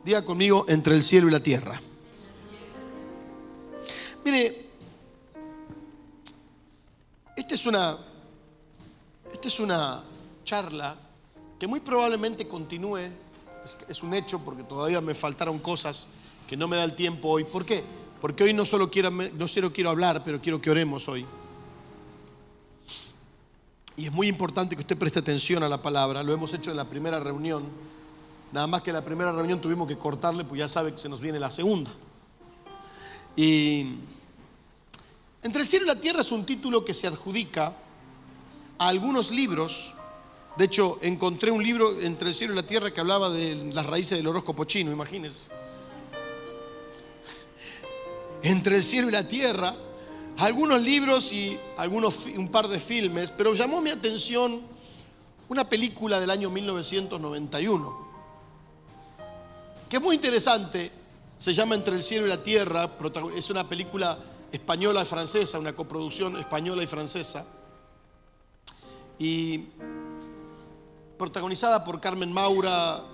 Diga conmigo, entre el cielo y la tierra. Mire, esta es una charla que muy probablemente continúe. Es un hecho porque todavía me faltaron cosas que no me da el tiempo hoy. ¿Por qué? Porque hoy no solo quiero hablar, pero quiero que oremos hoy. Y es muy importante que usted preste atención a la palabra. Lo hemos hecho en la primera reunión. Nada más que en la primera reunión tuvimos que cortarle, pues ya sabe que se nos viene la segunda. Y Entre el cielo y la tierra es un título que se adjudica a algunos libros. De hecho, encontré un libro, Entre el cielo y la tierra, que hablaba de las raíces del horóscopo chino, imagínense. Entre el cielo y la tierra, algunos libros y un par de filmes, pero llamó mi atención una película del año 1991, que es muy interesante. Se llama Entre el cielo y la tierra. Es una película española y francesa, una coproducción española y francesa, y protagonizada por Carmen Maura,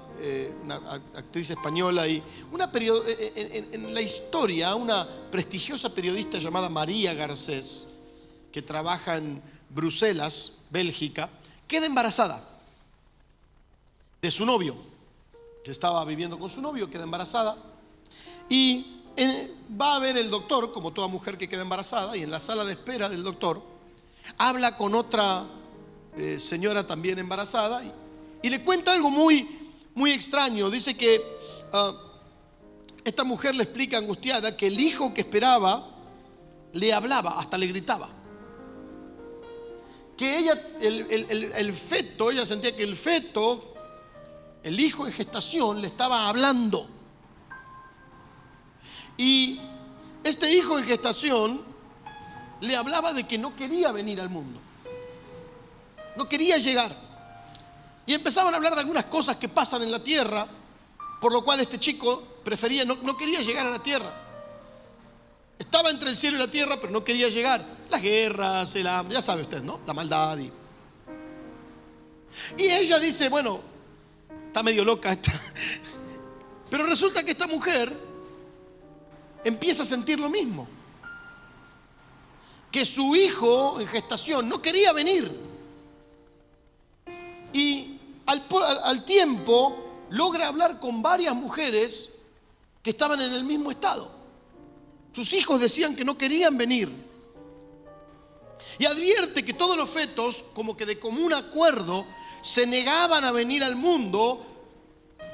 una actriz española, y en la historia, una prestigiosa periodista llamada María Garcés, que trabaja en Bruselas, Bélgica, queda embarazada de su novio. Estaba viviendo con su novio, queda embarazada, y va a ver el doctor, como toda mujer que queda embarazada, y en la sala de espera del doctor habla con otra señora también embarazada, y le cuenta algo muy, muy extraño. Dice que esta mujer le explica angustiada que el hijo que esperaba le hablaba, hasta le gritaba. Que el feto, ella sentía que el feto, el hijo en gestación, le estaba hablando. Y este hijo en gestación le hablaba de que no quería venir al mundo, no quería llegar. Y empezaban a hablar de algunas cosas que pasan en la tierra, por lo cual este chico prefería, no quería llegar a la tierra. Estaba entre el cielo y la tierra, pero no quería llegar. Las guerras, el hambre, ya sabe usted, ¿no? La maldad. Y ella dice, bueno, está medio loca esta. Pero resulta que esta mujer empieza a sentir lo mismo, que su hijo en gestación no quería venir, y al tiempo logra hablar con varias mujeres que estaban en el mismo estado. Sus hijos decían que no querían venir, y advierte que todos los fetos, como que de común acuerdo, se negaban a venir al mundo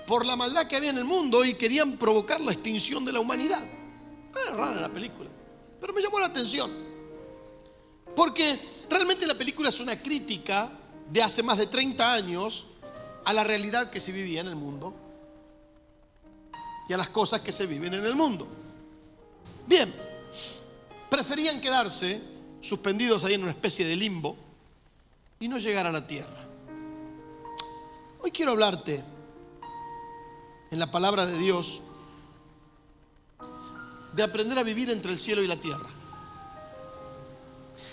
por la maldad que había en el mundo y querían provocar la extinción de la humanidad. Era rara la película, pero me llamó la atención, porque realmente la película es una crítica de hace más de 30 años a la realidad que se vivía en el mundo y a las cosas que se viven en el mundo. Bien, preferían quedarse suspendidos ahí en una especie de limbo y no llegar a la tierra. Hoy quiero hablarte en la palabra de Dios de aprender a vivir entre el cielo y la tierra.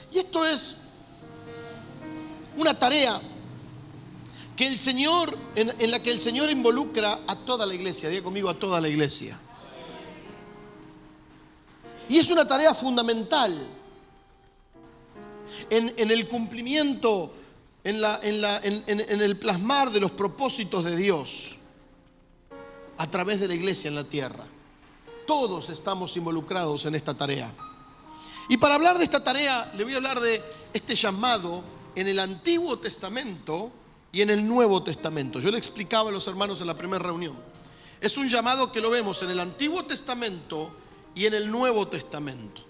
Y esto es una tarea que el Señor, en la que el Señor involucra a toda la iglesia. Diga conmigo, a toda la iglesia. Y es una tarea fundamental en el cumplimiento, en el plasmar de los propósitos de Dios a través de la iglesia en la tierra. Todos estamos involucrados en esta tarea. Y para hablar de esta tarea, le voy a hablar de este llamado en el Antiguo Testamento y en el Nuevo Testamento. Yo le explicaba a los hermanos en la primera reunión. Es un llamado que lo vemos en el Antiguo Testamento y en el Nuevo Testamento.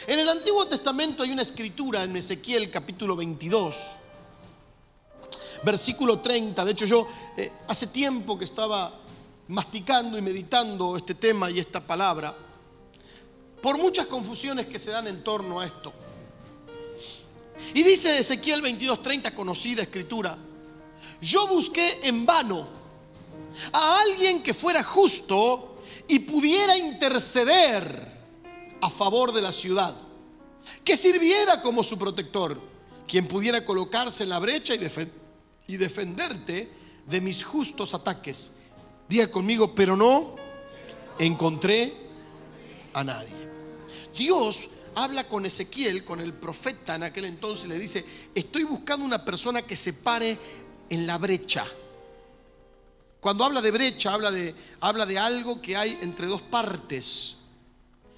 En el Antiguo Testamento hay una escritura en Ezequiel capítulo 22, versículo 30. De hecho, yo hace tiempo que estaba masticando y meditando este tema y esta palabra, por muchas confusiones que se dan en torno a esto. Y dice Ezequiel 22:30, conocida escritura: yo busqué en vano a alguien que fuera justo y pudiera interceder a favor de la ciudad, que sirviera como su protector, quien pudiera colocarse en la brecha y defenderte de mis justos ataques. Diga conmigo, pero no encontré a nadie. Dios habla con Ezequiel, con el profeta en aquel entonces, le dice: estoy buscando una persona que se pare en la brecha. Cuando habla de brecha, habla de algo que hay entre dos partes.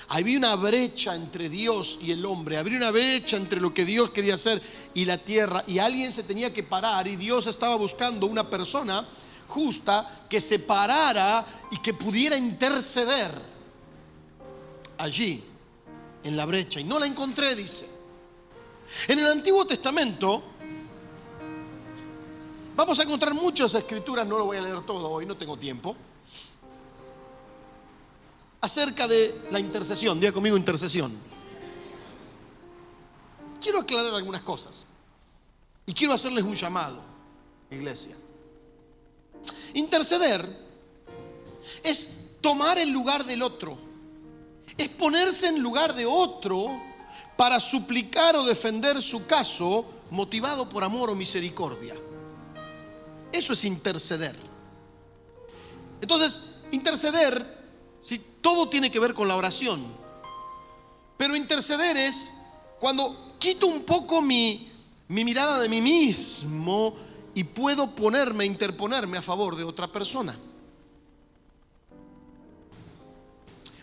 Había una brecha entre Dios y el hombre, había una brecha entre lo que Dios quería hacer y la tierra, y alguien se tenía que parar, y Dios estaba buscando una persona justa que se parara y que pudiera interceder allí en la brecha, y no la encontré, dice. En el Antiguo Testamento vamos a encontrar muchas escrituras, no lo voy a leer todo hoy, no tengo tiempo, acerca de la intercesión. Diga conmigo, intercesión. Quiero aclarar algunas cosas y quiero hacerles un llamado, iglesia. Interceder es tomar el lugar del otro, es ponerse en lugar de otro para suplicar o defender su caso, motivado por amor o misericordia. Eso es interceder. Entonces, interceder, sí, todo tiene que ver con la oración, pero interceder es cuando quito un poco mi mirada de mí mismo y puedo interponerme a favor de otra persona.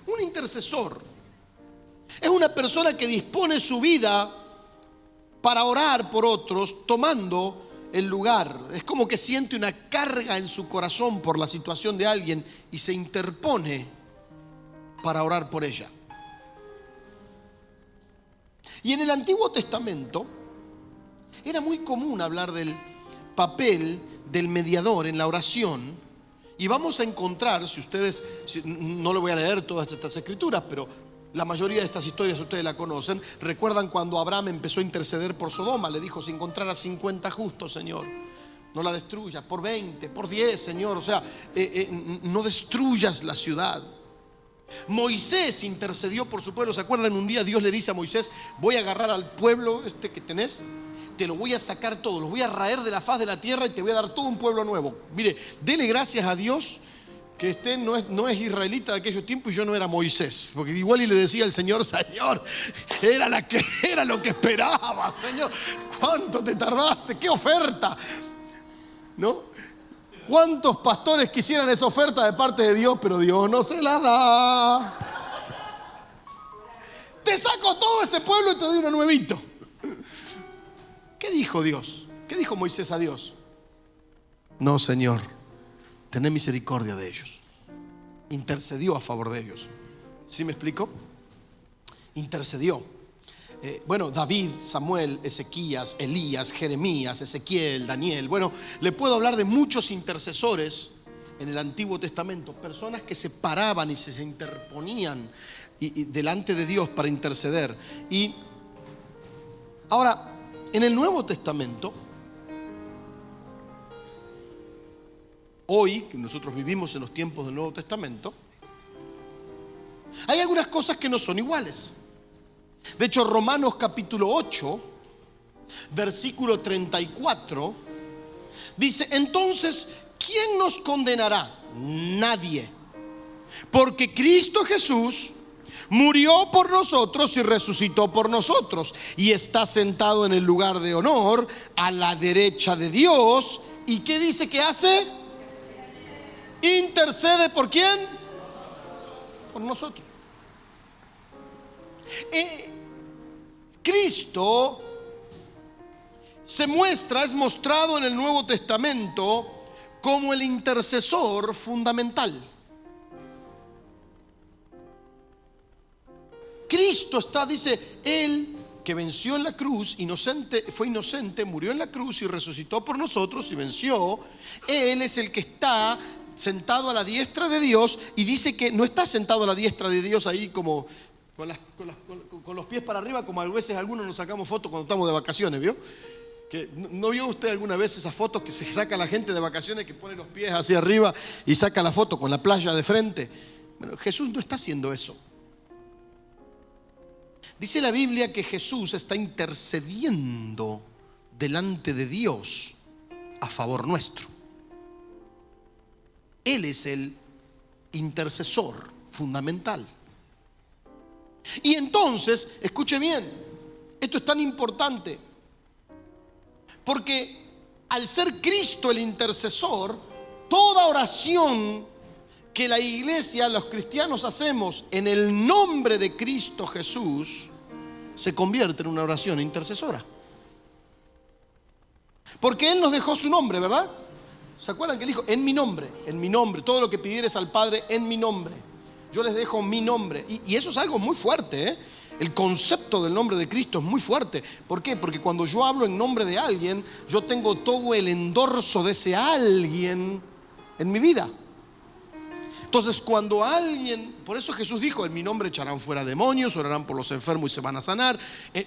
Un intercesor es una persona que dispone su vida para orar por otros, tomando el lugar. Es como que siente una carga en su corazón por la situación de alguien y se interpone para orar por ella. Y en el Antiguo Testamento era muy común hablar del papel del mediador en la oración, y vamos a encontrar, no le voy a leer todas estas escrituras, pero la mayoría de estas historias ustedes la conocen. Recuerdan cuando Abraham empezó a interceder por Sodoma, le dijo: si encontraras 50 justos, Señor, no la destruyas, por 20, por 10, Señor, o sea, no destruyas la ciudad. Moisés intercedió por su pueblo. ¿Se acuerdan? Un día Dios le dice a Moisés: voy a agarrar al pueblo que tenés, te lo voy a sacar todo, los voy a raer de la faz de la tierra y te voy a dar todo un pueblo nuevo. Mire, dele gracias a Dios que usted no es israelita de aquellos tiempos y yo no era Moisés, porque igual y le decía al Señor: Señor, era lo que esperaba, Señor, ¿cuánto te tardaste? ¿Qué oferta? ¿No? ¿Cuántos pastores quisieran esa oferta de parte de Dios, pero Dios no se la da? Te saco todo ese pueblo y te doy uno nuevito. ¿Qué dijo Dios? ¿Qué dijo Moisés a Dios? No, Señor, tené misericordia de ellos. Intercedió a favor de ellos. ¿Sí me explico? Intercedió. David, Samuel, Ezequías, Elías, Jeremías, Ezequiel, Daniel. Le puedo hablar de muchos intercesores en el Antiguo Testamento, personas que se paraban y se interponían delante de Dios para interceder. Y ahora, en el Nuevo Testamento, hoy, que nosotros vivimos en los tiempos del Nuevo Testamento, hay algunas cosas que no son iguales. De hecho, Romanos capítulo 8, versículo 34, dice: entonces, ¿quién nos condenará? Nadie. Porque Cristo Jesús murió por nosotros y resucitó por nosotros, y está sentado en el lugar de honor a la derecha de Dios. ¿Y qué dice que hace? Intercede. ¿Por quién? Por nosotros. Cristo es mostrado en el Nuevo Testamento como el intercesor fundamental. Cristo dice, Él que venció en la cruz, fue inocente, murió en la cruz y resucitó por nosotros y venció. Él es el que está sentado a la diestra de Dios, y dice que no está sentado a la diestra de Dios ahí como con los pies para arriba, como a veces algunos nos sacamos fotos cuando estamos de vacaciones, ¿vio? ¿No vio usted alguna vez esas fotos que se saca la gente de vacaciones, que pone los pies hacia arriba y saca la foto con la playa de frente? Bueno, Jesús no está haciendo eso. Dice la Biblia que Jesús está intercediendo delante de Dios a favor nuestro. Él es el intercesor fundamental. Y entonces, escuche bien, esto es tan importante, porque al ser Cristo el intercesor, toda oración que la iglesia, los cristianos hacemos en el nombre de Cristo Jesús, se convierte en una oración intercesora. Porque Él nos dejó su nombre, ¿verdad? ¿Se acuerdan que Él dijo, en mi nombre, todo lo que pidieres al Padre en mi nombre? Yo les dejo mi nombre. Y eso es algo muy fuerte, ¿eh? El concepto del nombre de Cristo es muy fuerte. ¿Por qué? Porque cuando yo hablo en nombre de alguien, yo tengo todo el endorso de ese alguien en mi vida. Entonces, cuando alguien, por eso Jesús dijo, en mi nombre echarán fuera demonios, orarán por los enfermos y se van a sanar.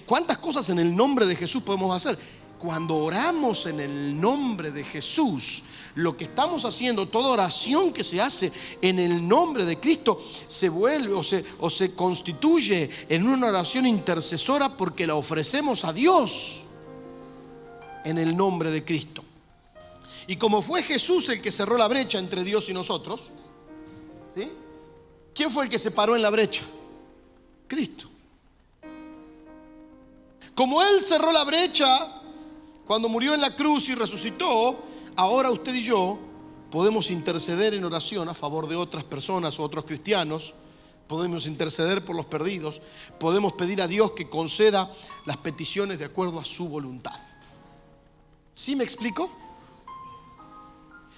¿Cuántas cosas en el nombre de Jesús podemos hacer? Cuando oramos en el nombre de Jesús, lo que estamos haciendo, toda oración que se hace en el nombre de Cristo, se vuelve o se constituye en una oración intercesora porque la ofrecemos a Dios en el nombre de Cristo. Y como fue Jesús el que cerró la brecha entre Dios y nosotros, ¿sí? ¿Quién fue el que se paró en la brecha? Cristo. Como Él cerró la brecha cuando murió en la cruz y resucitó, ahora usted y yo podemos interceder en oración a favor de otras personas o otros cristianos. Podemos interceder por los perdidos. Podemos pedir a Dios que conceda las peticiones de acuerdo a su voluntad. ¿Sí me explico?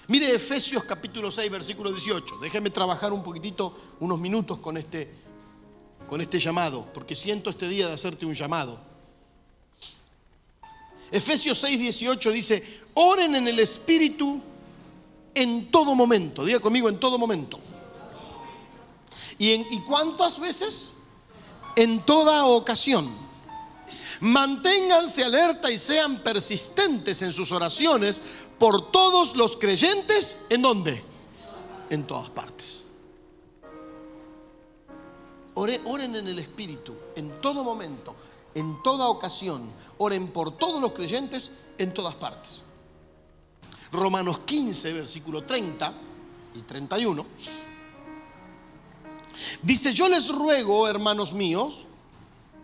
Mire Efesios capítulo 6, versículo 18. Déjeme trabajar un poquitito, unos minutos con este llamado, porque siento este día de hacerte un llamado. Efesios 6, 18 dice, oren en el Espíritu en todo momento. Diga conmigo, en todo momento. ¿Y cuántas veces? En toda ocasión. Manténganse alerta y sean persistentes en sus oraciones por todos los creyentes. ¿En dónde? En todas partes. Oren en el Espíritu en todo momento, en toda ocasión. Oren por todos los creyentes en todas partes. Romanos 15, versículo 30 y 31. Dice, yo les ruego, hermanos míos,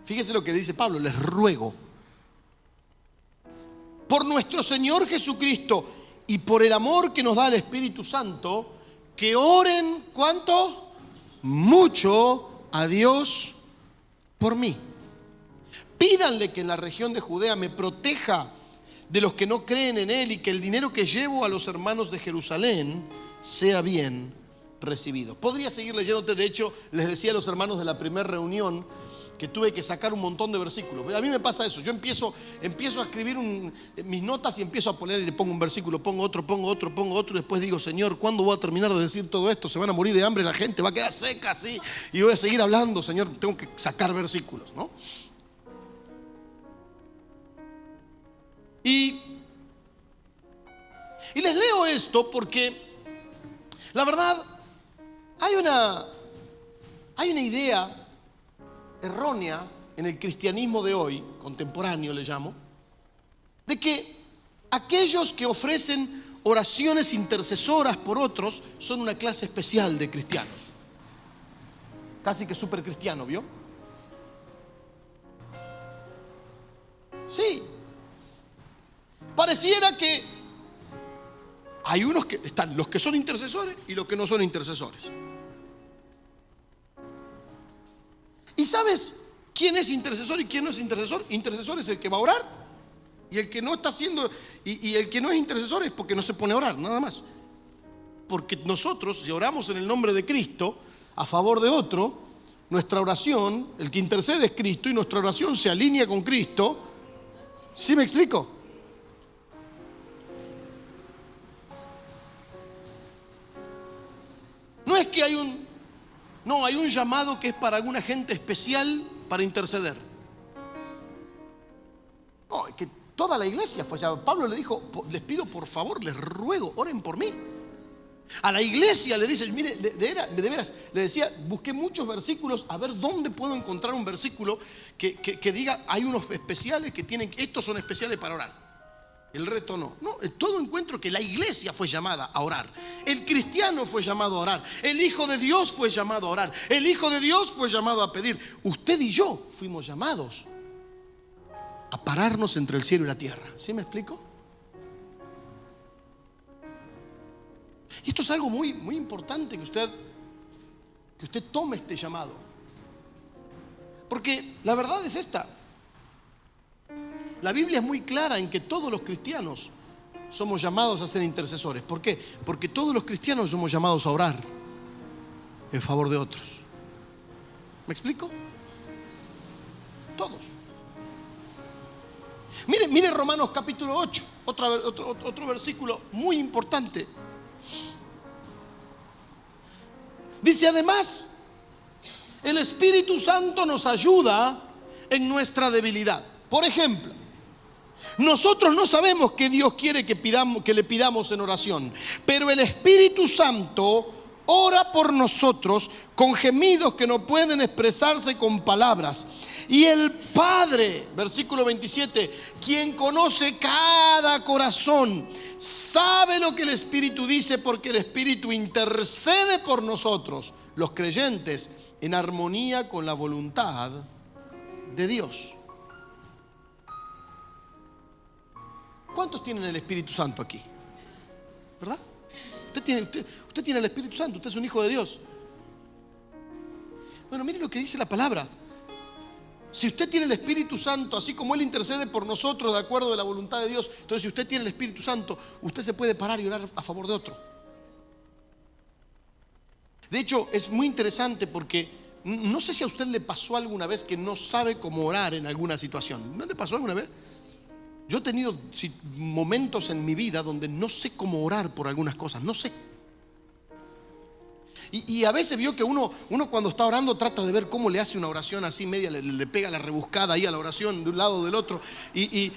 fíjese lo que dice Pablo, les ruego, por nuestro Señor Jesucristo y por el amor que nos da el Espíritu Santo, que oren, ¿cuánto? Mucho a Dios por mí. Pídanle que en la región de Judea me proteja de los que no creen en Él y que el dinero que llevo a los hermanos de Jerusalén sea bien recibido. Podría seguir leyéndote, de hecho, les decía a los hermanos de la primera reunión que tuve que sacar un montón de versículos. A mí me pasa eso, yo empiezo a escribir mis notas y empiezo a poner y le pongo un versículo, pongo otro, y después digo, Señor, ¿cuándo voy a terminar de decir todo esto? Se van a morir de hambre la gente, va a quedar seca así, y voy a seguir hablando, Señor, tengo que sacar versículos, ¿no? Y les leo esto porque la verdad hay una idea errónea en el cristianismo de hoy, contemporáneo le llamo, de que aquellos que ofrecen oraciones intercesoras por otros son una clase especial de cristianos. Casi que súper cristiano, ¿vio? Sí. Pareciera que hay unos que están, los que son intercesores y los que no son intercesores. ¿Y sabes quién es intercesor y quién no es intercesor? Intercesor es el que va a orar, y el que no está haciendo, y el que no es intercesor es porque no se pone a orar, nada más. Porque nosotros, si oramos en el nombre de Cristo a favor de otro, nuestra oración, el que intercede es Cristo, y nuestra oración se alinea con Cristo. ¿Sí me explico? No es que hay un llamado que es para alguna gente especial para interceder. No, es que toda la iglesia fue llamada. Pablo le dijo, les pido por favor, les ruego, oren por mí. A la iglesia le dice, mire, de veras, le decía, busqué muchos versículos a ver dónde puedo encontrar un versículo que diga, hay unos especiales que tienen, estos son especiales para orar. El reto no. No, en todo encuentro que la iglesia fue llamada a orar. El cristiano fue llamado a orar. El Hijo de Dios fue llamado a orar. El Hijo de Dios fue llamado a pedir. Usted y yo fuimos llamados a pararnos entre el cielo y la tierra. ¿Sí me explico? Y esto es algo muy, muy importante que usted tome este llamado. Porque la verdad es esta. La Biblia es muy clara en que todos los cristianos somos llamados a ser intercesores. ¿Por qué? Porque todos los cristianos somos llamados a orar en favor de otros. ¿Me explico? Todos. Mire Romanos capítulo 8, otro versículo muy importante. Dice: además, el Espíritu Santo nos ayuda en nuestra debilidad. Por ejemplo, nosotros no sabemos qué Dios quiere que le pidamos en oración, pero el Espíritu Santo ora por nosotros con gemidos que no pueden expresarse con palabras. Y el Padre, versículo 27, quien conoce cada corazón, sabe lo que el Espíritu dice, porque el Espíritu intercede por nosotros, los creyentes, en armonía con la voluntad de Dios. ¿Cuántos tienen el Espíritu Santo aquí? ¿Verdad? Usted tiene el Espíritu Santo, usted es un hijo de Dios. Bueno, mire lo que dice la palabra. Si usted tiene el Espíritu Santo, así como Él intercede por nosotros de acuerdo a la voluntad de Dios, entonces si usted tiene el Espíritu Santo, usted se puede parar y orar a favor de otro. De hecho, es muy interesante porque no sé si a usted le pasó alguna vez que no sabe cómo orar en alguna situación. ¿No le pasó alguna vez? Yo he tenido momentos en mi vida donde no sé cómo orar por algunas cosas, no sé. Y a veces vio que uno cuando está orando trata de ver cómo le hace una oración así media, le pega la rebuscada ahí a la oración de un lado o del otro. Y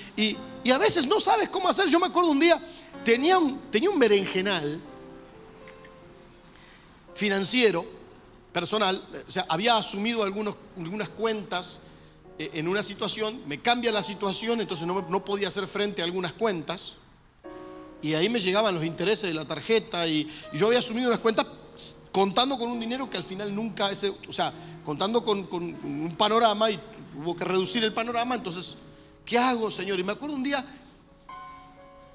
a veces no sabes cómo hacer. Yo me acuerdo un día, tenía un berenjenal financiero, personal, o sea, había asumido algunas cuentas en una situación, me cambia la situación, entonces no podía hacer frente a algunas cuentas, y ahí me llegaban los intereses de la tarjeta, y yo había asumido unas cuentas contando con un dinero que al final nunca, contando con un panorama, y hubo que reducir el panorama. Entonces, ¿qué hago, Señor? Y me acuerdo un día,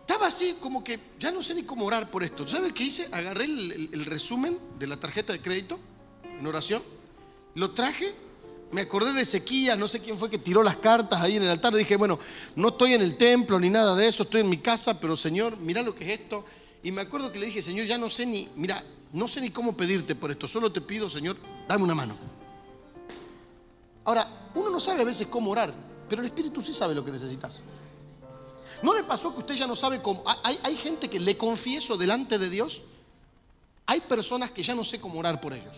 estaba así como que ya no sé ni cómo orar por esto. ¿Sabes qué hice? Agarré el resumen de la tarjeta de crédito en oración, lo traje, me acordé de Ezequías, no sé quién fue que tiró las cartas ahí en el altar. Dije, bueno, no estoy en el templo ni nada de eso, estoy en mi casa, pero Señor, mira lo que es esto. Y me acuerdo que le dije, Señor, ya no sé ni cómo pedirte por esto, solo te pido, Señor, dame una mano. Ahora, uno no sabe a veces cómo orar, pero el Espíritu sí sabe lo que necesitas. ¿No le pasó que usted ya no sabe cómo? Hay gente que, le confieso delante de Dios, hay personas que ya no sé cómo orar por ellos.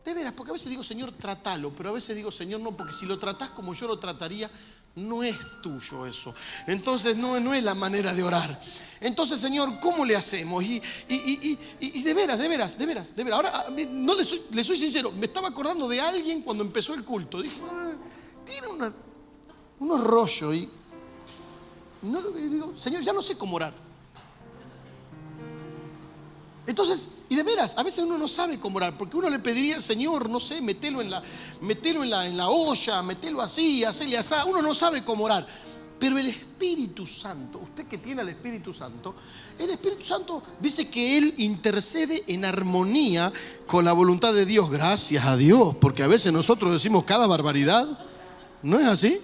De veras, porque a veces digo, Señor, trátalo, pero a veces digo, Señor, no, porque si lo tratás como yo lo trataría, no es tuyo eso. Entonces no es la manera de orar. Entonces, Señor, ¿cómo le hacemos? Y de veras. Ahora, no le soy sincero, me estaba acordando de alguien cuando empezó el culto. Dije, tiene unos rollos y digo, Señor, ya no sé cómo orar. Entonces, y de veras, a veces uno no sabe cómo orar, porque uno le pediría, Señor, no sé, metelo en la olla, metelo así, hacele así. Uno no sabe cómo orar. Pero el Espíritu Santo, usted que tiene al Espíritu Santo, el Espíritu Santo dice que Él intercede en armonía con la voluntad de Dios. Gracias a Dios, porque a veces nosotros decimos cada barbaridad. ¿No es así?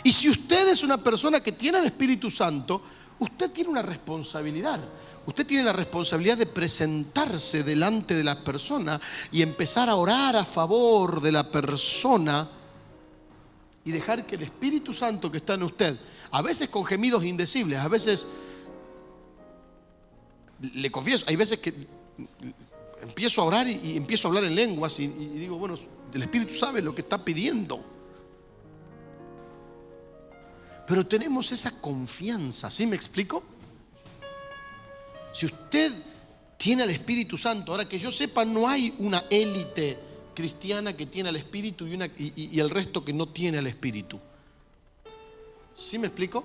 Y si usted es una persona que tiene al Espíritu Santo, usted tiene una responsabilidad. Usted tiene la responsabilidad de presentarse delante de la persona y empezar a orar a favor de la persona y dejar que el Espíritu Santo que está en usted, a veces con gemidos indecibles, a veces, le confieso, hay veces que empiezo a orar y empiezo a hablar en lenguas y digo, bueno, el Espíritu sabe lo que está pidiendo. Pero tenemos esa confianza, ¿sí me explico? Si usted tiene al Espíritu Santo, ahora que yo sepa, no hay una élite cristiana que tiene al Espíritu y el resto que no tiene al Espíritu. ¿Sí me explico?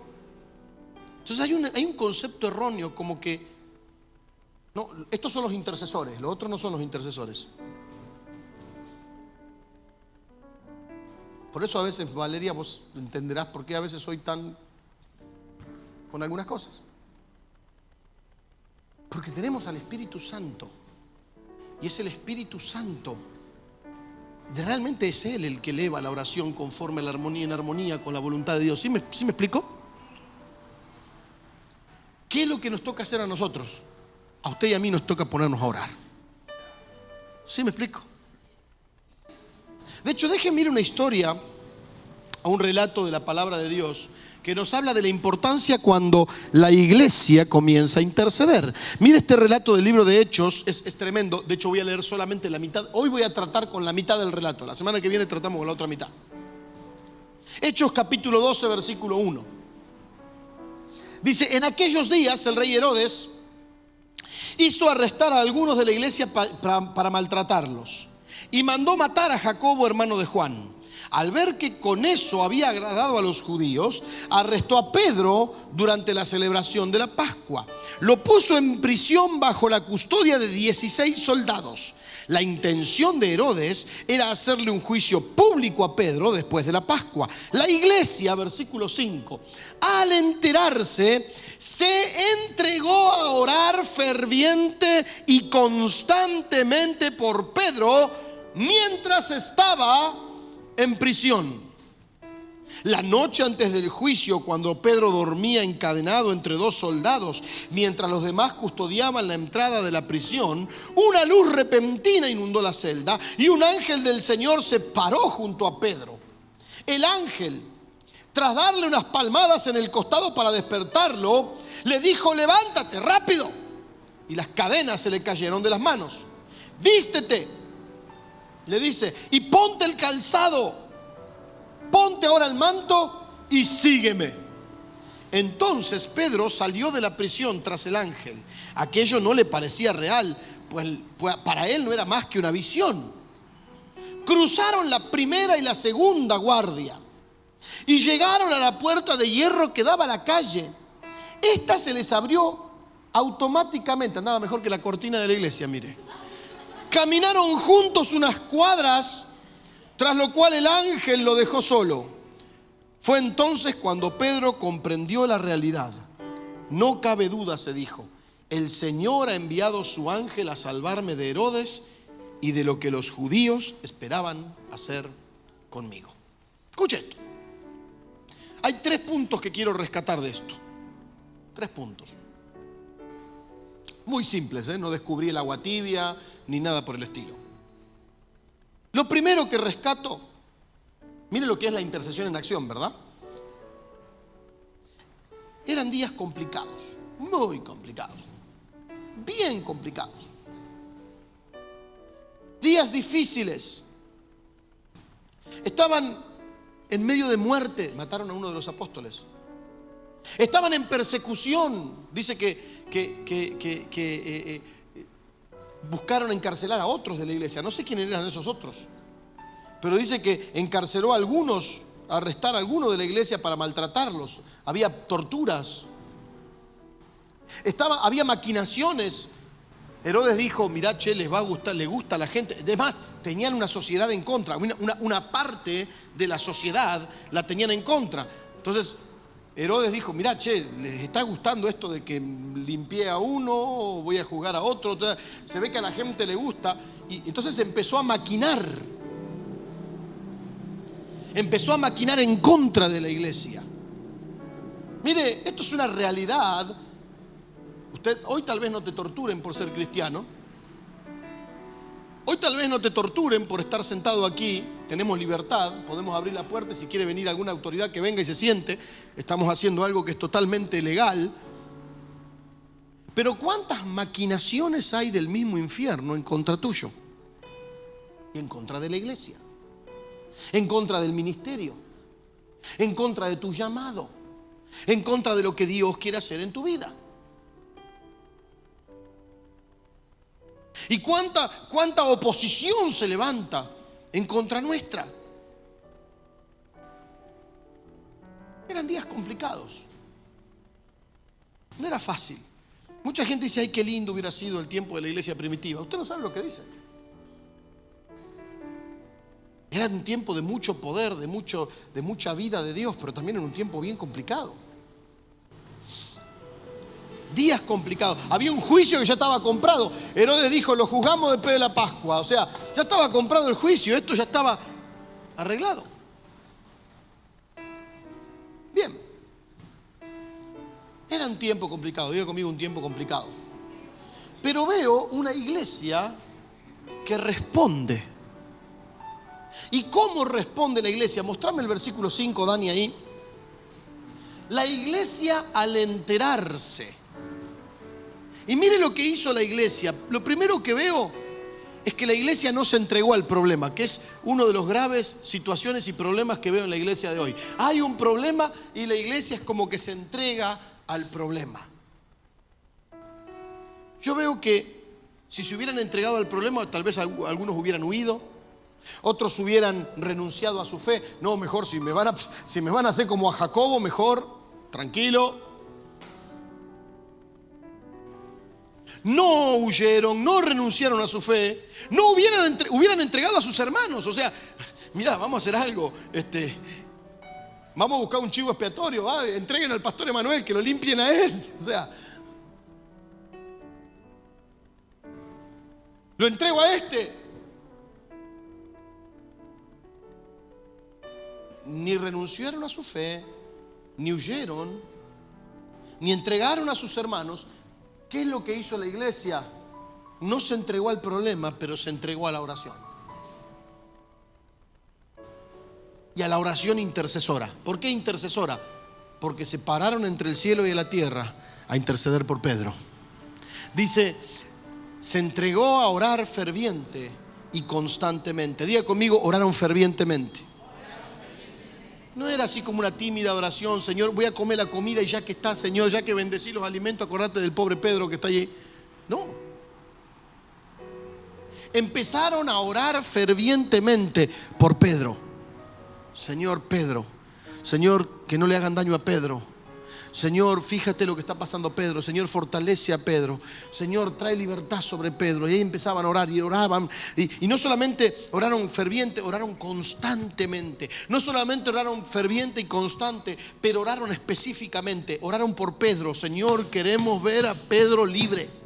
Entonces hay un concepto erróneo como que, no, estos son los intercesores, los otros no son los intercesores. Por eso a veces, Valeria, vos entenderás por qué a veces soy tan con algunas cosas. Porque tenemos al Espíritu Santo. Y es el Espíritu Santo. Realmente es Él el que eleva la oración conforme a la armonía, en armonía con la voluntad de Dios. ¿Sí me explico? ¿Qué es lo que nos toca hacer a nosotros? A usted y a mí nos toca ponernos a orar. ¿Sí me explico? De hecho, déjenme ir una historia, a un relato de la palabra de Dios que nos habla de la importancia cuando la iglesia comienza a interceder. Mire este relato del libro de Hechos, es tremendo. De hecho voy a leer solamente la mitad. Hoy voy a tratar con la mitad del relato. La semana que viene tratamos con la otra mitad. Hechos capítulo 12, versículo 1. Dice, en aquellos días el rey Herodes hizo arrestar a algunos de la iglesia para maltratarlos y mandó matar a Jacobo, hermano de Juan. Al ver que con eso había agradado a los judíos, arrestó a Pedro durante la celebración de la Pascua. Lo puso en prisión bajo la custodia de 16 soldados. La intención de Herodes era hacerle un juicio público a Pedro después de la Pascua. La iglesia, versículo 5, al enterarse, se entregó a orar ferviente y constantemente por Pedro mientras estaba en prisión. La noche antes del juicio, cuando Pedro dormía encadenado entre dos soldados, mientras los demás custodiaban la entrada de la prisión, una luz repentina inundó la celda y un ángel del Señor se paró junto a Pedro. El ángel, tras darle unas palmadas en el costado para despertarlo, le dijo: levántate, rápido. Y las cadenas se le cayeron de las manos. Vístete, le dice, y ponte el calzado. Ponte ahora el manto y sígueme. Entonces Pedro salió de la prisión tras el ángel. Aquello no le parecía real, pues para él no era más que una visión. Cruzaron la primera y la segunda guardia y llegaron a la puerta de hierro que daba a la calle. Esta se les abrió automáticamente. Andaba mejor que la cortina de la iglesia, mire. Caminaron juntos unas cuadras, tras lo cual el ángel lo dejó solo. Fue entonces cuando Pedro comprendió la realidad. No cabe duda, se dijo, el Señor ha enviado su ángel a salvarme de Herodes y de lo que los judíos esperaban hacer conmigo. Escuche esto. Hay 3 puntos que quiero rescatar de esto. 3 puntos. Muy simples, no descubrí el agua tibia ni nada por el estilo. Lo primero que rescato, mire lo que es la intercesión en acción, ¿verdad? Eran días complicados, muy complicados, bien complicados. Días difíciles. Estaban en medio de muerte, mataron a uno de los apóstoles. Estaban en persecución. Dice que buscaron encarcelar a otros de la iglesia. No sé quiénes eran esos otros, pero dice que encarceló a algunos, a arrestar a algunos de la iglesia para maltratarlos. Había torturas. Había maquinaciones. Herodes dijo: mirá, che, les va a gustar, le gusta a la gente. Además, tenían una sociedad en contra. Una parte de la sociedad la tenían en contra. Entonces Herodes dijo: mirá, che, les está gustando esto de que limpié a uno, voy a juzgar a otro. Se ve que a la gente le gusta. Y entonces empezó a maquinar. Empezó a maquinar en contra de la iglesia. Mire, esto es una realidad. Hoy tal vez no te torturen por ser cristiano. Hoy tal vez no te torturen por estar sentado aquí. Tenemos libertad, podemos abrir la puerta y si quiere venir alguna autoridad que venga y se siente. Estamos haciendo algo que es totalmente legal. Pero ¿cuántas maquinaciones hay del mismo infierno en contra tuyo? Y en contra de la iglesia. En contra del ministerio. En contra de tu llamado. En contra de lo que Dios quiere hacer en tu vida. ¿Y cuánta oposición se levanta en contra nuestra. Eran días complicados. No era fácil. Mucha gente dice, ay, qué lindo hubiera sido el tiempo de la iglesia primitiva. Usted no sabe lo que dice. Era un tiempo de mucho poder, de mucha vida de Dios, pero también era un tiempo bien complicado. Días complicados. Había un juicio que ya estaba comprado. Herodes dijo, lo juzgamos después de la Pascua. O sea, ya estaba comprado el juicio, esto ya estaba arreglado. Bien. Era un tiempo complicado, diga conmigo, un tiempo complicado. Pero veo una iglesia que responde. ¿Y cómo responde la iglesia? Mostrame el versículo 5, Dani, ahí. La iglesia al enterarse. Y mire lo que hizo la iglesia. Lo primero que veo es que la iglesia no se entregó al problema, que es uno de los graves situaciones y problemas que veo en la iglesia de hoy. Hay un problema y la iglesia es como que se entrega al problema. Yo veo que si se hubieran entregado al problema, tal vez algunos hubieran huido, otros hubieran renunciado a su fe. No, mejor si me van a hacer como a Jacobo, mejor, tranquilo. No huyeron, no renunciaron a su fe, no hubieran entregado a sus hermanos. O sea, mira, vamos a hacer algo, vamos a buscar un chivo expiatorio, entreguen al pastor Emanuel, que lo limpien a él. O sea, lo entrego a este. Ni renunciaron a su fe, ni huyeron, ni entregaron a sus hermanos. ¿Qué es lo que hizo la iglesia? No se entregó al problema, pero se entregó a la oración. Y a la oración intercesora. ¿Por qué intercesora? Porque se pararon entre el cielo y la tierra a interceder por Pedro. Dice, se entregó a orar ferviente y constantemente. Diga conmigo, oraron fervientemente. No era así como una tímida oración, Señor, voy a comer la comida y ya que está, Señor, ya que bendecí los alimentos, acordate del pobre Pedro que está allí. No. Empezaron a orar fervientemente por Pedro. Señor Pedro, Señor, que no le hagan daño a Pedro. Señor, fíjate lo que está pasando a Pedro. Señor, fortalece a Pedro. Señor, trae libertad sobre Pedro. Y ahí empezaban a orar y oraban. Y no solamente oraron ferviente, oraron constantemente. No solamente oraron ferviente y constante, pero oraron específicamente. Oraron por Pedro. Señor, queremos ver a Pedro libre.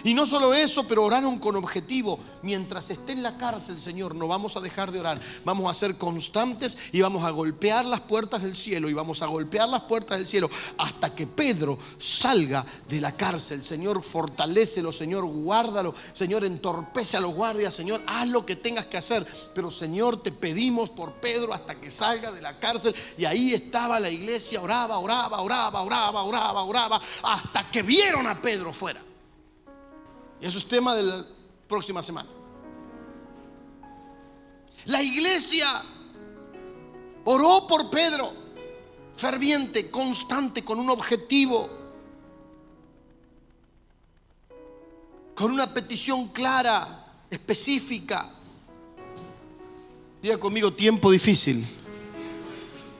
Y no solo eso, pero oraron con objetivo. Mientras esté en la cárcel, Señor, no vamos a dejar de orar. Vamos a ser constantes y vamos a golpear las puertas del cielo. Y vamos a golpear las puertas del cielo hasta que Pedro salga de la cárcel. Señor, fortalécelo, Señor, guárdalo. Señor, entorpece a los guardias. Señor, haz lo que tengas que hacer. Pero, Señor, te pedimos por Pedro hasta que salga de la cárcel. Y ahí estaba la iglesia, oraba, hasta que vieron a Pedro fuera. Y eso es tema de la próxima semana. La iglesia oró por Pedro, ferviente, constante, con un objetivo, con una petición clara, específica. Diga conmigo, tiempo difícil.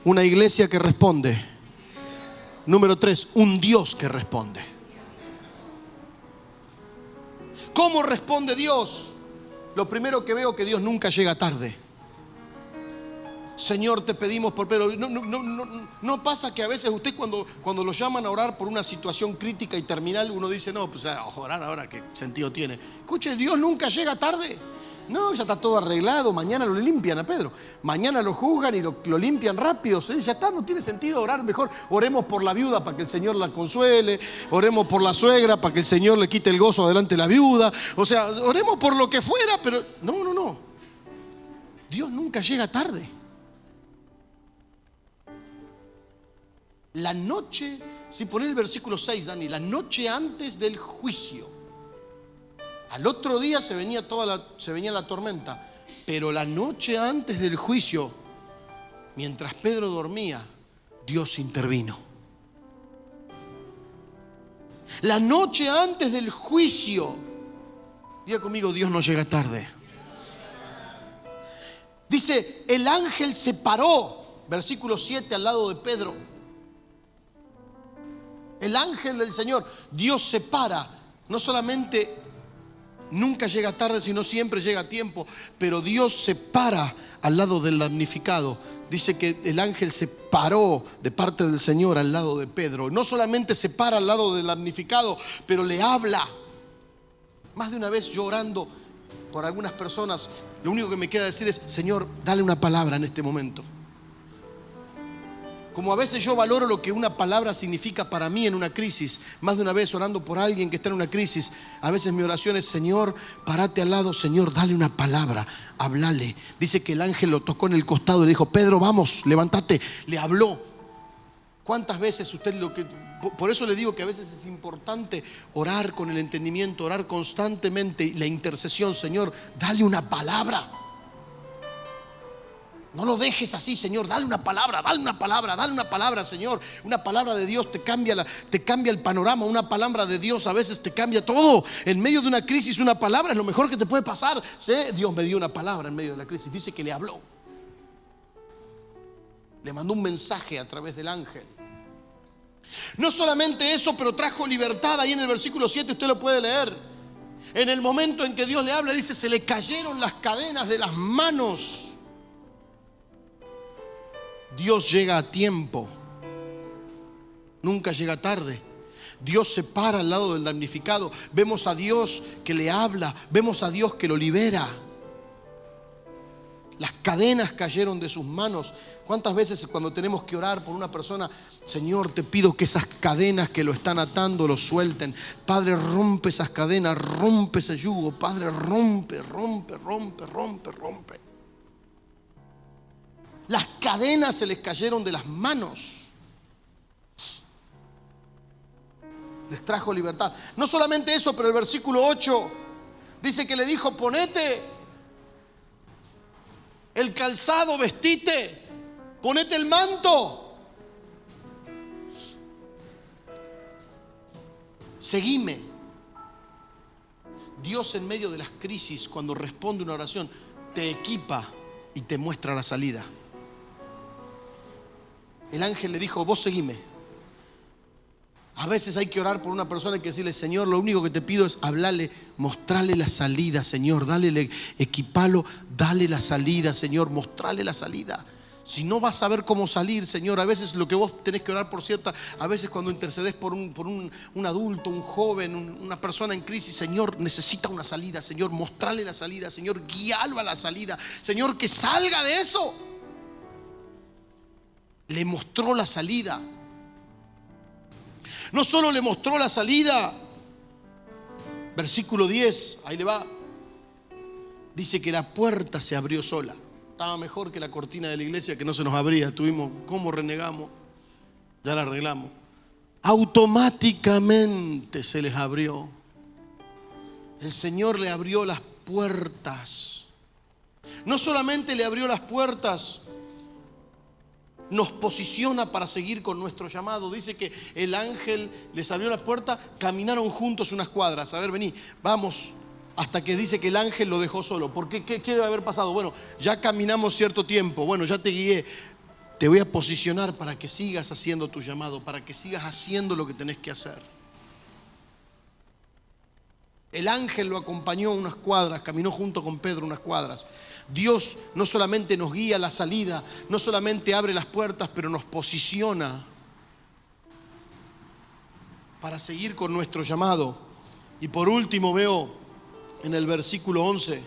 Una iglesia que responde. Número 3, un Dios que responde. ¿Cómo responde Dios? Lo primero que veo, que Dios nunca llega tarde. Señor, te pedimos por Pedro. No pasa que a veces usted cuando lo llaman a orar por una situación crítica y terminal, uno dice, no, pues orar ahora, ¿qué sentido tiene? Escuche, Dios nunca llega tarde. No, ya está todo arreglado, mañana lo limpian a Pedro. Mañana lo juzgan y lo limpian rápido. Ya está, no tiene sentido orar. Mejor oremos por la viuda para que el Señor la consuele. Oremos por la suegra para que el Señor le quite el gozo adelante de la viuda. O sea, oremos por lo que fuera, pero no. Dios nunca llega tarde. La noche, si pones el versículo 6, Dani, la noche antes del juicio. Al otro día se venía la tormenta, pero la noche antes del juicio, mientras Pedro dormía, Dios intervino. La noche antes del juicio, diga conmigo, Dios no llega tarde. Dice, el ángel se paró, versículo 7, al lado de Pedro. El ángel del Señor, Dios se para, no solamente nunca llega tarde, sino siempre llega a tiempo, pero Dios se para al lado del damnificado. Dice que el ángel se paró de parte del Señor al lado de Pedro. No solamente se para al lado del damnificado, pero le habla. Más de una vez yo orando por algunas personas, lo único que me queda decir es: Señor, dale una palabra en este momento. Como a veces yo valoro lo que una palabra significa para mí en una crisis, más de una vez orando por alguien que está en una crisis, a veces mi oración es: Señor, párate al lado, Señor, dale una palabra, háblale. Dice que el ángel lo tocó en el costado y le dijo: Pedro, vamos, levántate. Le habló. ¿Cuántas veces usted lo que... Por eso le digo que a veces es importante orar con el entendimiento, orar constantemente, la intercesión. Señor, dale una palabra. No lo dejes así, Señor, dale una palabra, dale una palabra, dale una palabra, Señor. Una palabra de Dios te cambia el panorama. Una palabra de Dios a veces te cambia todo. En medio de una crisis, una palabra es lo mejor que te puede pasar. ¿Sí? Dios me dio una palabra en medio de la crisis. Dice que le habló. Le mandó un mensaje a través del ángel. No solamente eso, pero trajo libertad. Ahí en el versículo 7 usted lo puede leer. En el momento en que Dios le habla, dice: se le cayeron las cadenas de las manos. Dios llega a tiempo, nunca llega tarde. Dios se para al lado del damnificado. Vemos a Dios que le habla, vemos a Dios que lo libera. Las cadenas cayeron de sus manos. ¿Cuántas veces cuando tenemos que orar por una persona: Señor, te pido que esas cadenas que lo están atando lo suelten? Padre, rompe esas cadenas, rompe ese yugo. Padre, rompe. Las cadenas se les cayeron de las manos. Les trajo libertad. No solamente eso, pero el versículo 8 dice que le dijo: ponete el calzado, vestite, ponete el manto, seguime. Dios, en medio de las crisis, cuando responde una oración, te equipa y te muestra la salida. El ángel le dijo: vos seguime. A veces hay que orar por una persona y que decirle: Señor, lo único que te pido es hablarle, mostrarle la salida, Señor, dale, equipalo, dale la salida, Señor, mostrarle la salida. Si no vas a saber cómo salir, Señor, a veces lo que vos tenés que orar por cierta, a veces cuando intercedes por un adulto, un joven, una persona en crisis, Señor, necesita una salida, Señor, mostrarle la salida, Señor, guíalo a la salida, Señor, que salga de eso. Le mostró la salida. No solo le mostró la salida, versículo 10, ahí le va. Dice que la puerta se abrió sola. Estaba mejor que la cortina de la iglesia, que no se nos abría. Tuvimos, ¿cómo renegamos? Ya la arreglamos. Automáticamente se les abrió. El Señor le abrió las puertas. No solamente le abrió las puertas, nos posiciona para seguir con nuestro llamado. Dice que el ángel les abrió la puerta, caminaron juntos unas cuadras. A ver, vení, vamos. Hasta que dice que el ángel lo dejó solo. ¿Por qué? ¿Qué debe haber pasado? Bueno, ya caminamos cierto tiempo. Bueno, ya te guié. Te voy a posicionar para que sigas haciendo tu llamado, para que sigas haciendo lo que tenés que hacer. El ángel lo acompañó unas cuadras, caminó junto con Pedro unas cuadras. Dios no solamente nos guía a la salida, no solamente abre las puertas, pero nos posiciona para seguir con nuestro llamado. Y por último veo en el versículo 11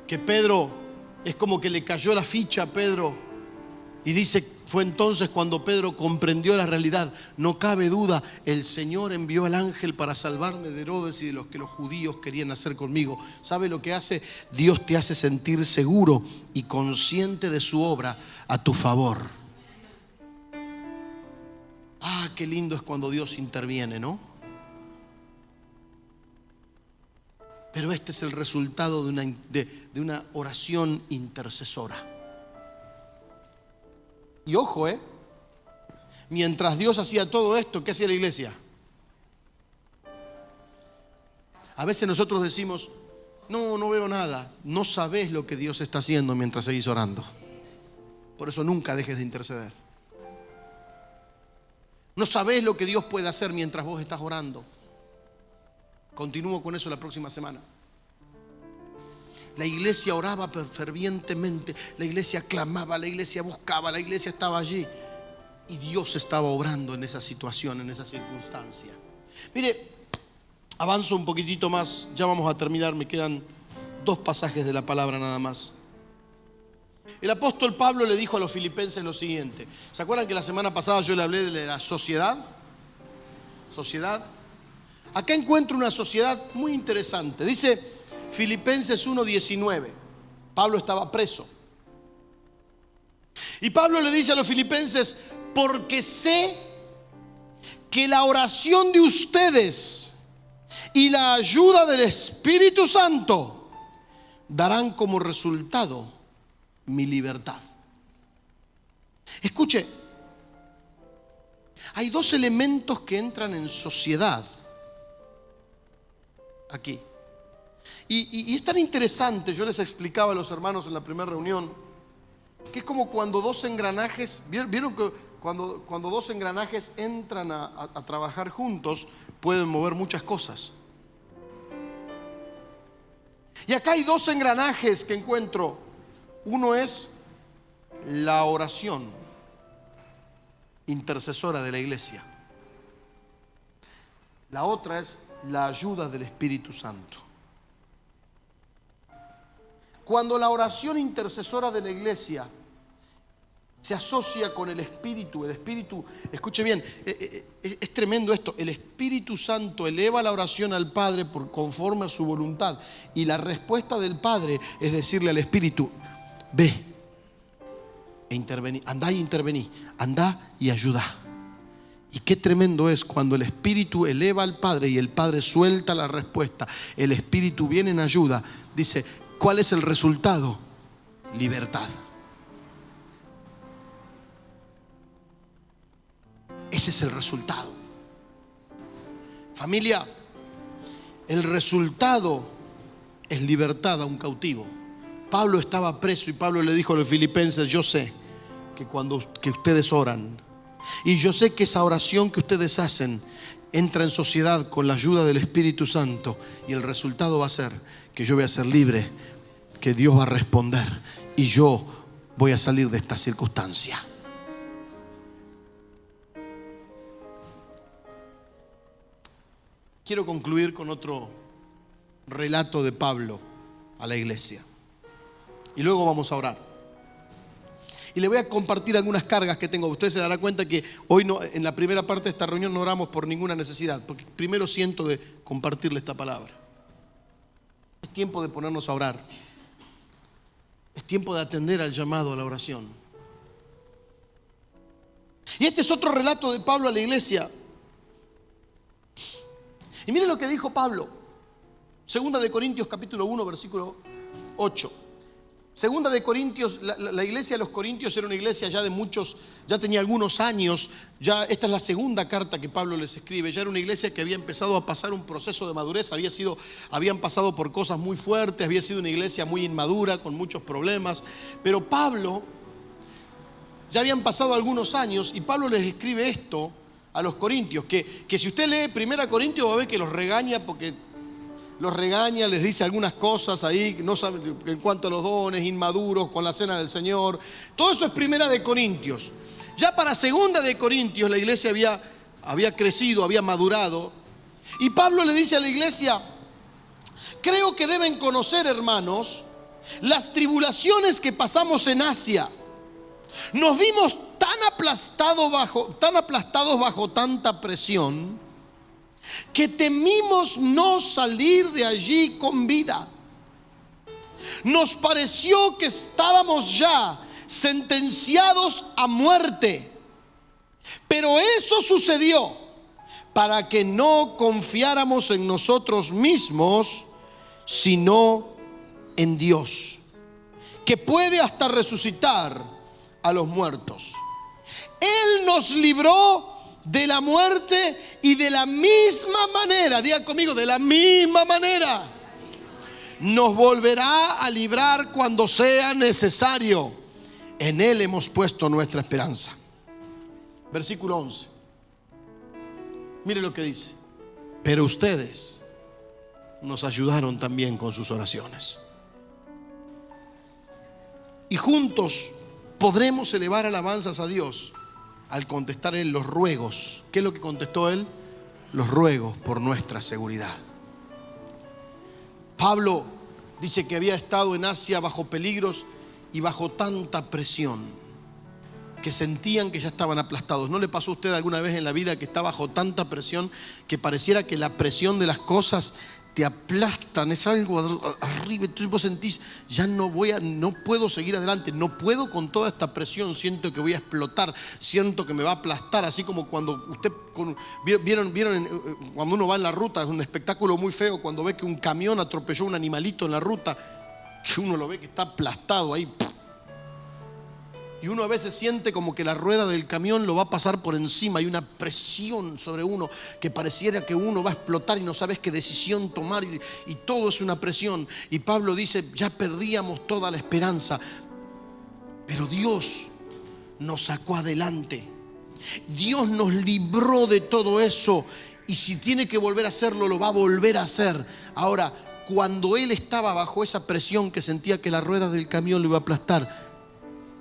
que Pedro, es como que le cayó la ficha a Pedro. Y dice, fue entonces cuando Pedro comprendió la realidad. No cabe duda, el Señor envió al ángel para salvarme de Herodes y de los que los judíos querían hacer conmigo. ¿Sabe lo que hace? Dios te hace sentir seguro y consciente de su obra a tu favor. Ah, qué lindo es cuando Dios interviene, ¿no? Pero este es el resultado de una oración intercesora. Y ojo, mientras Dios hacía todo esto, ¿qué hacía la iglesia? A veces nosotros decimos, No, no veo nada. No sabés lo que Dios está haciendo mientras seguís orando. Por eso nunca dejes de interceder. No sabés lo que Dios puede hacer mientras vos estás orando. Continúo con eso la próxima semana. La iglesia oraba fervientemente, la iglesia clamaba, la iglesia buscaba, la iglesia estaba allí. Y Dios estaba obrando en esa situación, en esa circunstancia. Mire, avanzo un poquitito más, ya vamos a terminar, me quedan 2 pasajes de la palabra nada más. El apóstol Pablo le dijo a los filipenses lo siguiente. ¿Se acuerdan que la semana pasada yo le hablé de la sociedad? Sociedad. Acá encuentro una sociedad muy interesante. Dice Filipenses 1:19. Pablo estaba preso. Y Pablo le dice a los filipenses: porque sé que la oración de ustedes y la ayuda del Espíritu Santo darán como resultado mi libertad. Escuche, hay 2 elementos que entran en sociedad aquí. Y es tan interesante, yo les explicaba a los hermanos en la primera reunión, que es como cuando 2 engranajes, ¿vieron que cuando 2 engranajes entran a trabajar juntos, pueden mover muchas cosas? Y acá hay 2 engranajes que encuentro. Uno es la oración intercesora de la iglesia. La otra es la ayuda del Espíritu Santo. Cuando la oración intercesora de la iglesia se asocia con el Espíritu, escuche bien, es tremendo esto, el Espíritu Santo eleva la oración al Padre conforme a su voluntad, y la respuesta del Padre es decirle al Espíritu: ve e intervení, andá y intervení, andá y ayudá. Y qué tremendo es cuando el Espíritu eleva al Padre y el Padre suelta la respuesta, el Espíritu viene en ayuda. Dice, ¿cuál es el resultado? Libertad. Ese es el resultado. Familia, el resultado es libertad a un cautivo. Pablo estaba preso y Pablo le dijo a los filipenses: yo sé que ustedes oran, y yo sé que esa oración que ustedes hacen entra en sociedad con la ayuda del Espíritu Santo, y el resultado va a ser que yo voy a ser libre, que Dios va a responder y yo voy a salir de esta circunstancia. Quiero concluir con otro relato de Pablo a la iglesia. Y luego vamos a orar. Y le voy a compartir algunas cargas que tengo. Usted se dará cuenta que hoy no, en la primera parte de esta reunión no oramos por ninguna necesidad, porque primero siento de compartirle esta palabra. Es tiempo de ponernos a orar. Es tiempo de atender al llamado a la oración. Y este es otro relato de Pablo a la iglesia. Y miren lo que dijo Pablo. Segunda de Corintios capítulo 1 versículo 8. Segunda de Corintios, la iglesia de los Corintios era una iglesia ya de muchos, ya tenía algunos años, ya esta es la segunda carta que Pablo les escribe, ya era una iglesia que había empezado a pasar un proceso de madurez, habían pasado por cosas muy fuertes, había sido una iglesia muy inmadura, con muchos problemas, pero Pablo, ya habían pasado algunos años y Pablo les escribe esto a los corintios, que si usted lee Primera Corintios va a ver que los regaña les dice algunas cosas ahí, no saben, en cuanto a los dones, inmaduros, con la cena del Señor. Todo eso es Primera de Corintios. Ya para Segunda de Corintios la iglesia había crecido, había madurado. Y Pablo le dice a la iglesia: creo que deben conocer, hermanos, las tribulaciones que pasamos en Asia. Nos vimos tan aplastados bajo tanta presión, que temimos no salir de allí con vida. Nos pareció que estábamos ya sentenciados a muerte, pero eso sucedió para que no confiáramos en nosotros mismos, sino en Dios, que puede hasta resucitar a los muertos. Él nos libró de la muerte y de la misma manera, diga conmigo, de la misma manera nos volverá a librar cuando sea necesario. En Él hemos puesto nuestra esperanza. Versículo 11. Mire lo que dice. Pero ustedes nos ayudaron también con sus oraciones. Y juntos podremos elevar alabanzas a Dios al contestar Él los ruegos. ¿Qué es lo que contestó Él? Los ruegos por nuestra seguridad. Pablo dice que había estado en Asia bajo peligros y bajo tanta presión que sentían que ya estaban aplastados. ¿No le pasó a usted alguna vez en la vida que está bajo tanta presión que pareciera que la presión de las cosas te aplastan? Es algo arriba. Entonces vos sentís, ya no puedo seguir adelante, no puedo con toda esta presión, siento que voy a explotar, siento que me va a aplastar. Así como cuando vieron cuando uno va en la ruta, es un espectáculo muy feo cuando ve que un camión atropelló a un animalito en la ruta, que uno lo ve que está aplastado ahí. Y uno a veces siente como que la rueda del camión lo va a pasar por encima. Hay una presión sobre uno que pareciera que uno va a explotar y no sabes qué decisión tomar. Y todo es una presión. Y Pablo dice, ya perdíamos toda la esperanza. Pero Dios nos sacó adelante. Dios nos libró de todo eso. Y si tiene que volver a hacerlo, lo va a volver a hacer. Ahora, cuando él estaba bajo esa presión que sentía que la rueda del camión lo iba a aplastar,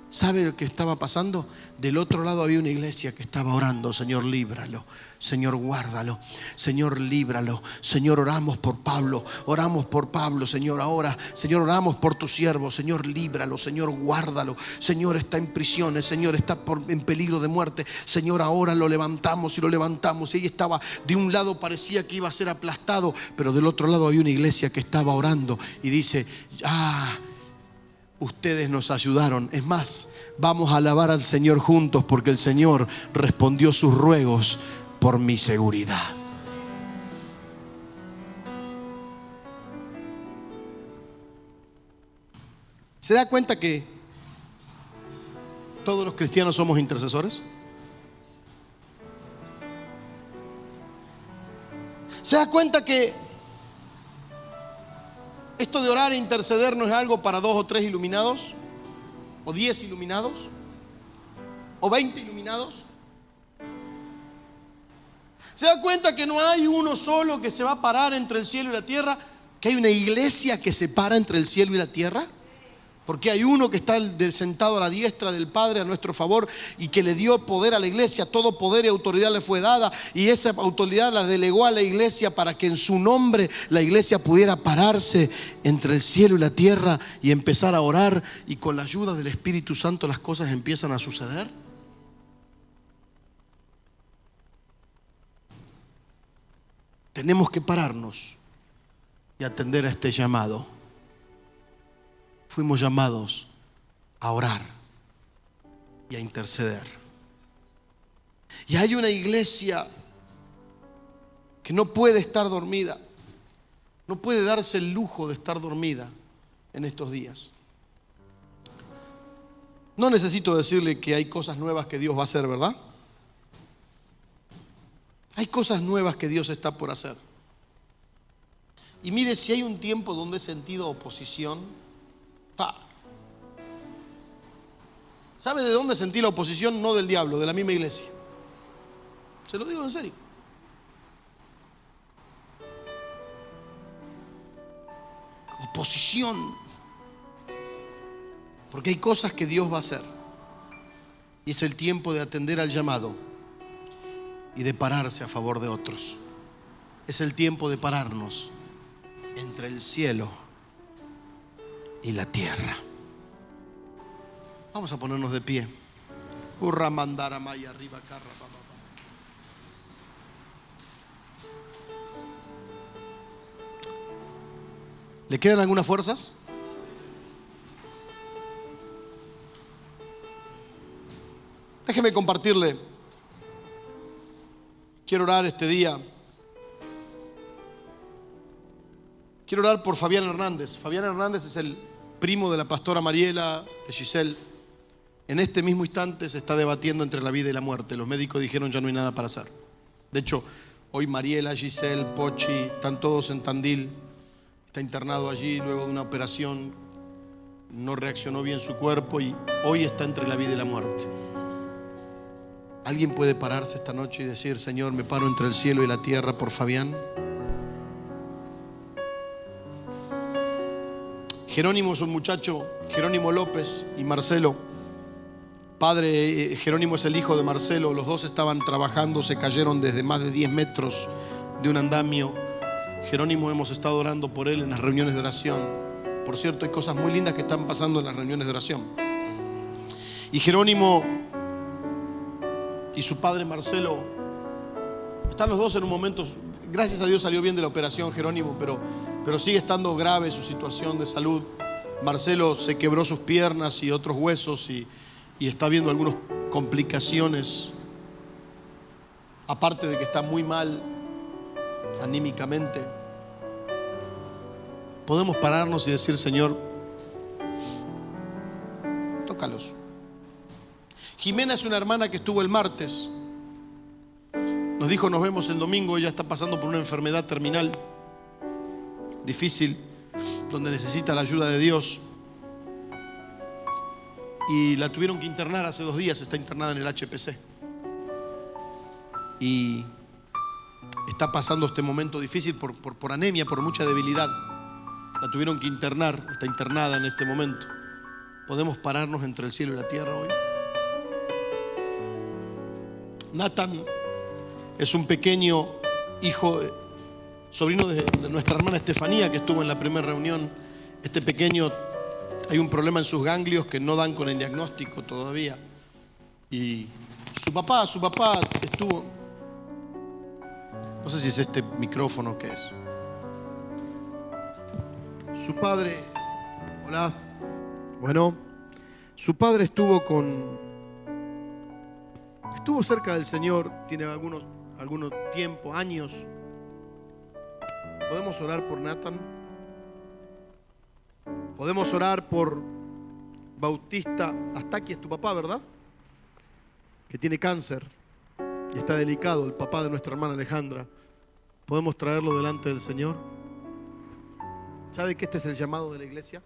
¿sabe lo que estaba pasando? Del otro lado había una iglesia que estaba orando. Señor, líbralo. Señor, guárdalo. Señor, líbralo. Señor, oramos por Pablo. Oramos por Pablo, Señor, ahora. Señor, oramos por tu siervo. Señor, líbralo. Señor, guárdalo. Señor, está en prisiones. Señor, está en peligro de muerte. Señor, ahora lo levantamos y lo levantamos. Y ella estaba, de un lado parecía que iba a ser aplastado, pero del otro lado había una iglesia que estaba orando. Y dice, ustedes nos ayudaron. Es más, vamos a alabar al Señor juntos porque el Señor respondió sus ruegos por mi seguridad. ¿Se da cuenta que todos los cristianos somos intercesores? ¿Se da cuenta que esto de orar e interceder no es algo para 2 o 3 iluminados? ¿O 10 iluminados? ¿O 20 iluminados? ¿Se da cuenta que no hay uno solo que se va a parar entre el cielo y la tierra? ¿Que hay una iglesia que se para entre el cielo y la tierra? Porque hay uno que está sentado a la diestra del Padre a nuestro favor y que le dio poder a la iglesia. Todo poder y autoridad le fue dada y esa autoridad la delegó a la iglesia para que en su nombre la iglesia pudiera pararse entre el cielo y la tierra y empezar a orar, y con la ayuda del Espíritu Santo las cosas empiezan a suceder. Tenemos que pararnos y atender a este llamado. Fuimos llamados a orar y a interceder. Y hay una iglesia que no puede estar dormida, no puede darse el lujo de estar dormida en estos días. No necesito decirle que hay cosas nuevas que Dios va a hacer, ¿verdad? Hay cosas nuevas que Dios está por hacer. Y mire, si hay un tiempo donde he sentido oposición, ¿sabe de dónde sentí la oposición? No del diablo, de la misma iglesia. Se lo digo en serio. Oposición. Porque hay cosas que Dios va a hacer. Y es el tiempo de atender al llamado y de pararse a favor de otros. Es el tiempo de pararnos entre el cielo y la tierra. Vamos a ponernos de pie. ¿Le quedan algunas fuerzas? Déjeme compartirle. Quiero orar este día. Quiero orar por Fabián Hernández. Fabián Hernández es el primo de la pastora Mariela, de Giselle. En este mismo instante se está debatiendo entre la vida y la muerte. Los médicos dijeron ya no hay nada para hacer. De hecho, hoy Mariela, Giselle, Pochi, están todos en Tandil. Está internado allí luego de una operación. No reaccionó bien su cuerpo y hoy está entre la vida y la muerte. ¿Alguien puede pararse esta noche y decir: Señor, me paro entre el cielo y la tierra por Fabián? Jerónimo es un muchacho, Jerónimo López y Marcelo. Padre, Jerónimo es el hijo de Marcelo. Los dos estaban trabajando, se cayeron desde más de 10 metros de un andamio. Jerónimo, hemos estado orando por él en las reuniones de oración. Por cierto, hay cosas muy lindas que están pasando en las reuniones de oración. Y Jerónimo y su padre Marcelo están los dos en un momento. Gracias a Dios salió bien de la operación Jerónimo, pero sigue estando grave su situación de salud. Marcelo se quebró sus piernas y otros huesos y está viendo algunas complicaciones, aparte de que está muy mal anímicamente. Podemos pararnos y decir: Señor, tócalos. Jimena es una hermana que estuvo el martes. Nos dijo: nos vemos el domingo. Ella está pasando por una enfermedad terminal difícil, donde necesita la ayuda de Dios. Y la tuvieron que internar hace 2 días. Está internada en el HPC. Y está pasando este momento difícil por anemia, por mucha debilidad. La tuvieron que internar. Está internada en este momento. ¿Podemos pararnos entre el cielo y la tierra hoy? Nathan es un pequeño hijo, sobrino de nuestra hermana Estefanía, que estuvo en la primera reunión. Este pequeño, hay un problema en sus ganglios que no dan con el diagnóstico todavía. Y su papá estuvo, no sé si es este micrófono o qué es. Su padre, hola, bueno, su padre estuvo cerca del Señor, tiene algunos tiempo, años. ¿Podemos orar por Nathan? Podemos orar por Bautista. Hasta aquí es tu papá, ¿verdad? Que tiene cáncer y está delicado, el papá de nuestra hermana Alejandra. ¿Podemos traerlo delante del Señor? ¿Sabe que este es el llamado de la iglesia?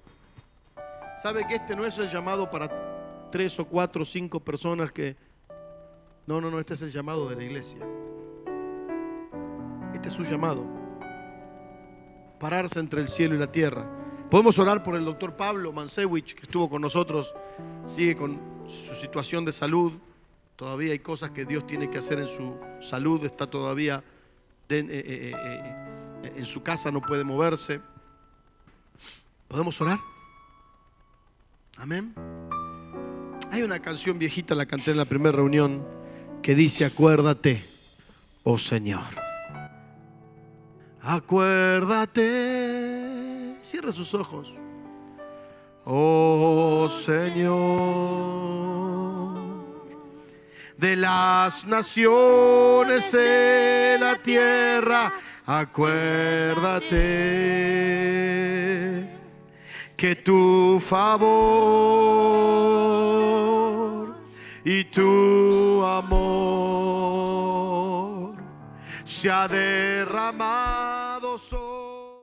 ¿Sabe que este no es el llamado para 3 o 4 o 5 personas que... No, este es el llamado de la iglesia. Este es su llamado. Pararse entre el cielo y la tierra. Podemos orar por el doctor Pablo Mansewich, que estuvo con nosotros, sigue con su situación de salud. Todavía hay cosas que Dios tiene que hacer en su salud. Está todavía en su casa, no puede moverse. ¿Podemos orar? Amén. Hay una canción viejita, la canté en la primera reunión, que dice: acuérdate, oh Señor. Acuérdate. Cierra sus ojos. Oh Señor, de las naciones de la tierra, acuérdate que tu favor y tu amor se ha derramado sobre